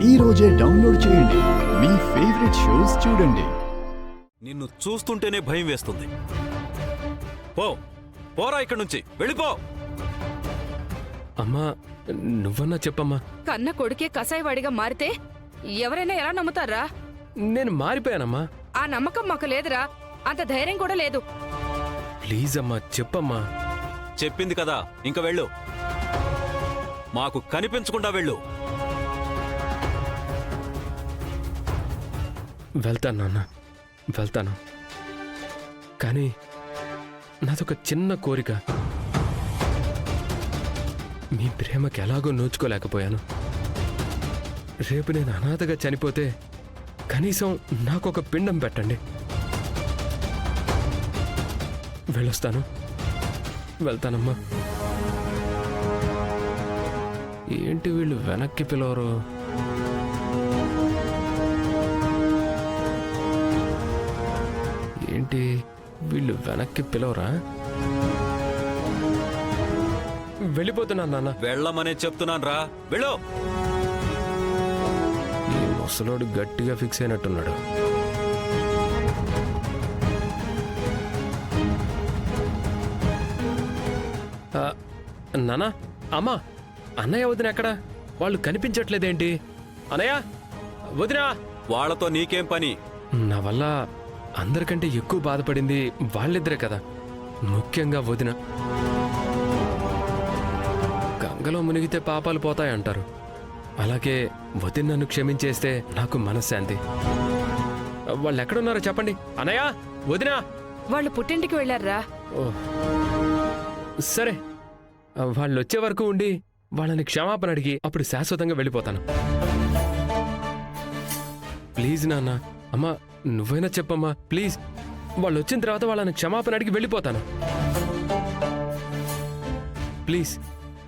ఈ రోజే డౌన్లోడ్ చేయండి. మీ ఫేవరెట్ షోస్ చూడండి. నిన్ను చూస్తుంటేనే భయం వేస్తుంది. పో, పోరా ఇక్కడి నుంచి, వెళ్ళిపో. అమ్మా, నువ్వన్నా చెప్పమ్మా. కన్న కొడుకే కసాయివాడిగా మారితే ఎవరైనా ఎలా నమ్ముతారా? నేను మారిపోయానమ్మా. ఆ నమ్మకం మాకు లేదురా, అంత ధైర్యం కూడా లేదు. ప్లీజ్ అమ్మా, చెప్పమ్మా. చెప్పింది కదా, ఇంక వెళ్ళు. మాకు కనిపించకుండా వెళ్ళు. వెళ్తాను నాన్న, వెళ్తాను. కానీ నాదొక చిన్న కోరిక. మీ ప్రేమకి ఎలాగో నోచుకోలేకపోయాను. రేపు నేను అనాథగా చనిపోతే కనీసం నాకొక పిండం పెట్టండి. వెళ్ళొస్తాను, వెళ్తానమ్మా. ఏంటి వీళ్ళు వెనక్కి పిలవరు? ఏంటి వీళ్ళు వెనక్కి పిలవరా? వెళ్ళిపోతున్నాను నాన్న. వెళ్ళమనే చెప్తున్నాను రా, వెళ్ళు. ఈ ముసలోడు గట్టిగా ఫిక్స్ అయినట్టున్నాడు. నానా, అమ్మా, అన్నయ్య వదిన ఎక్కడా? వాళ్ళు కనిపించట్లేదేంటి? అన్నయ్య, వదినా. వాళ్లతో నీకేం పని? నా వల్ల అందరికంటే ఎక్కువ బాధపడింది వాళ్ళిద్దరే కదా, ముఖ్యంగా వదిన. గంగలో మునిగితే పాపాలు పోతాయంటారు. అలాగే వదిన నన్ను క్షమించేస్తే నాకు మనశ్శాంతి. వాళ్ళు ఎక్కడున్నారో చెప్పండి. అన్నయ్య, వదినా. వాళ్ళు పుట్టింటికి వెళ్ళారా? ఓ సరే, వాళ్ళు వచ్చే వరకు ఉండి వాళ్ళని క్షమాపణ అడిగి అప్పుడు శాశ్వతంగా వెళ్ళిపోతాను. ప్లీజ్ నాన్న, అమ్మా, నువ్వైనా చెప్పమ్మా ప్లీజ్. వాళ్ళు వచ్చిన తర్వాత వాళ్ళని క్షమాపణ అడిగి వెళ్ళిపోతాను. ప్లీజ్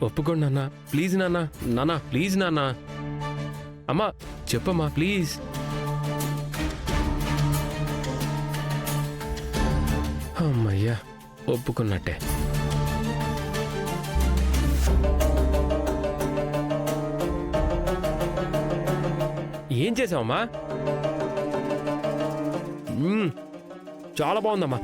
ఒప్పుకోండి నాన్న, ప్లీజ్ నాన్న. నాన్న ప్లీజ్ నాన్న. అమ్మా చెప్పమ్మా ప్లీజ్. అమ్మయ్యా, ఒప్పుకున్నట్టే. ఏం చేసావమ్మా? చాలా బాగుందమ్మా.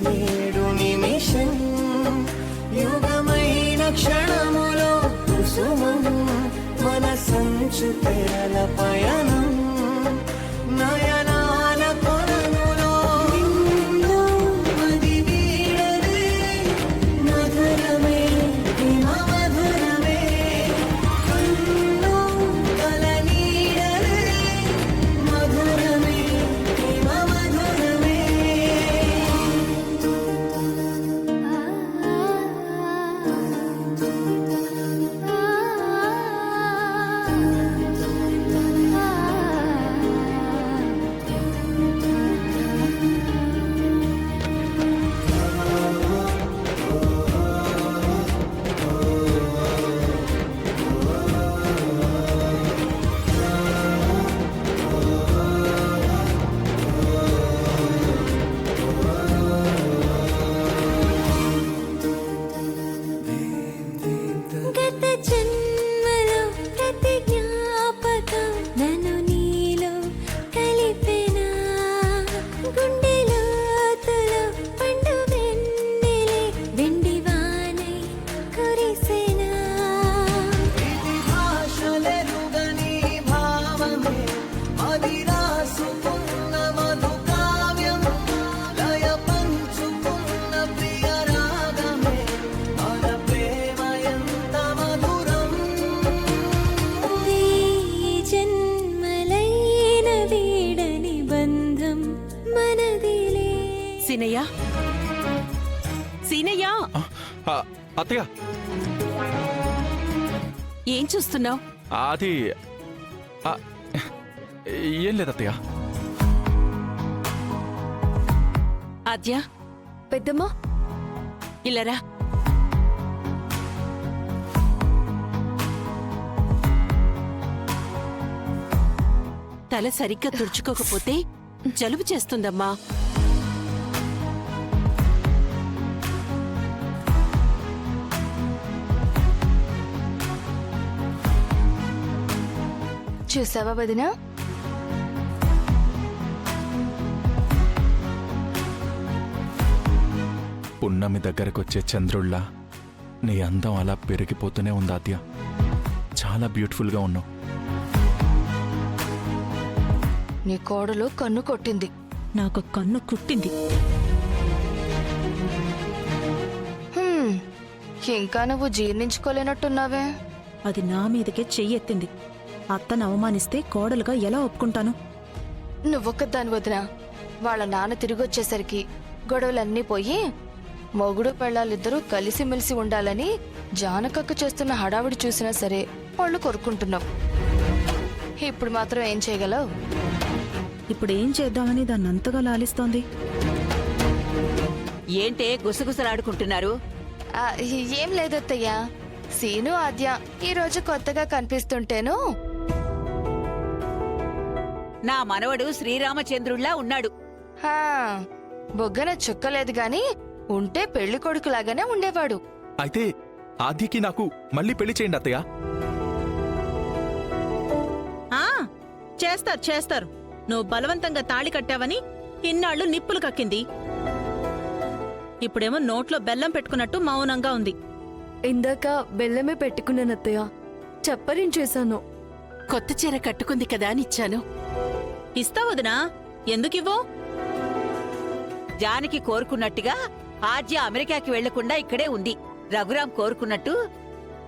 నేడు నిమిషం యుగమైన క్షణములో కుసుమం మన సంచు తెరల పయనం నయనాల కొనములో అది వీడదే మధురమే మధురమే కన్ను కల నీడలే మధురమే మధురమే. ఆ అత్తయ్య ఏం చూస్తున్నావు? అది ఆ, ఏం లేదు అత్తయ్య. ఆద్య, పెద్దమ్మా ఇల్లరా. తల సరిగ్గా తుడుచుకోకపోతే జలుబు చేస్తుందమ్మా. చూసావా వదినా? పున్నమి దగ్గరకొచ్చే చంద్రుళ్ళ నీ అందం అలా పెరిగిపోతూనే ఉంది ఆద్య. చాలా బ్యూటిఫుల్గా ఉన్నావు. నీ కోడలు కన్ను కొట్టింది. నాకు కన్ను కుట్టింది. హ్మ్, ఇంకా నువ్వు జీర్ణించుకోలేనట్టున్నావే. అది నా మీదకే చెయ్యెత్తింది. అత్తను అవమానిస్తే కోడలుగా ఎలా ఒప్పుకుంటాను? నువ్వొక్కదాని వదినా. వాళ్ళ నాన్న తిరిగొచ్చేసరికి గొడవలన్నీ పోయి మొగుడు పెళ్ళాలిద్దరూ కలిసిమెలిసి ఉండాలని జానకక్క చేస్తున్న హడావిడి చూసినా సరే వాళ్ళు కొరుక్కుంటున్నావు. ఇప్పుడు మాత్రం ఏం చేయగలవు? ఇప్పుడు ఏం చేద్దామని దాన్ని అంతగా లాలిస్తోంది. ఏంటే గుసగుసలాడుకుంటున్నారు? ఆ, ఏం లేదత్తయ్యా. సీను ఆద్య ఈ రోజు కొత్తగా కనిపిస్తుంటేను నా మనవడు శ్రీరామచంద్రుళ్లా ఉన్నాడు. హా, బొగ్గన చుక్కలేదు గాని ఉంటే పెళ్లి కొడుకులాగానే ఉండేవాడు. అయితే ఆద్యకి నాకు మళ్ళీ పెళ్లి చేయండి అత్తయ్య. ఆ చేస్తారు చేస్తారు. నువ్వు బలవంతంగా తాళి కట్టావని ఇన్నాళ్ళు నిప్పులు కక్కింది. ఇప్పుడేమో నోట్లో బెల్లం పెట్టుకున్నట్టు మౌనంగా ఉంది. ఇందాక బెల్లమే పెట్టుకున్నానత్తయ్య, చప్పరించేశాను. కొత్త చీర కట్టుకుంది కదా అని ఇచ్చాను. ఇస్తావదునా? ఎందుకివ్వో? జానకి కోరుకున్నట్టుగా ఆద్య అమెరికాకి వెళ్లకుండా ఇక్కడే ఉంది. రఘురాం కోరుకున్నట్టు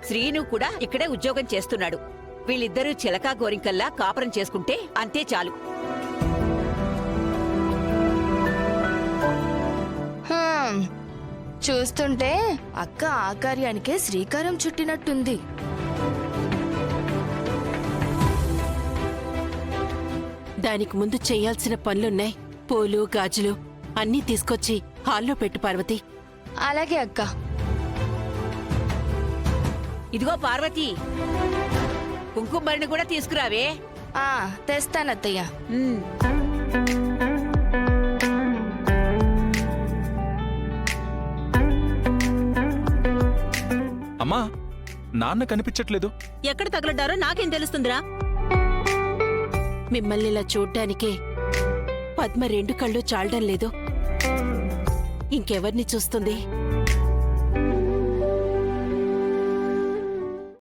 శ్రీను కూడా ఇక్కడే ఉద్యోగం చేస్తున్నాడు. వీళ్ళిద్దరూ చిలకా గోరింకల్లా కాపురం చేసుకుంటే అంతే చాలు. హ్మ్, చూస్తుంటే అక్క ఆ కార్యానికే శ్రీకారం చుట్టినట్టుంది. దానికి ముందు చేయాల్సిన పనులున్నాయి. పూలు గాజులు అన్నీ తీసుకొచ్చి హాల్లో పెట్టు పార్వతి. అలాగే అక్క. ఇదిగో పార్వతి, కుంకుమరిని కూడా తీసుకురావే. ఆ, తెస్తానత్తయ్య. ఉమ్. అమ్మా, నాన్న కనిపించట్లేదు. ఎక్కడ తగలడ్డారో నాకేం తెలుస్తుందిరా? మిమ్మల్ని ఇలా చూడ్డానికే పద్మ రెండు కళ్ళు చాలడం లేదు. ఇంకెవర్ని చూస్తుంది?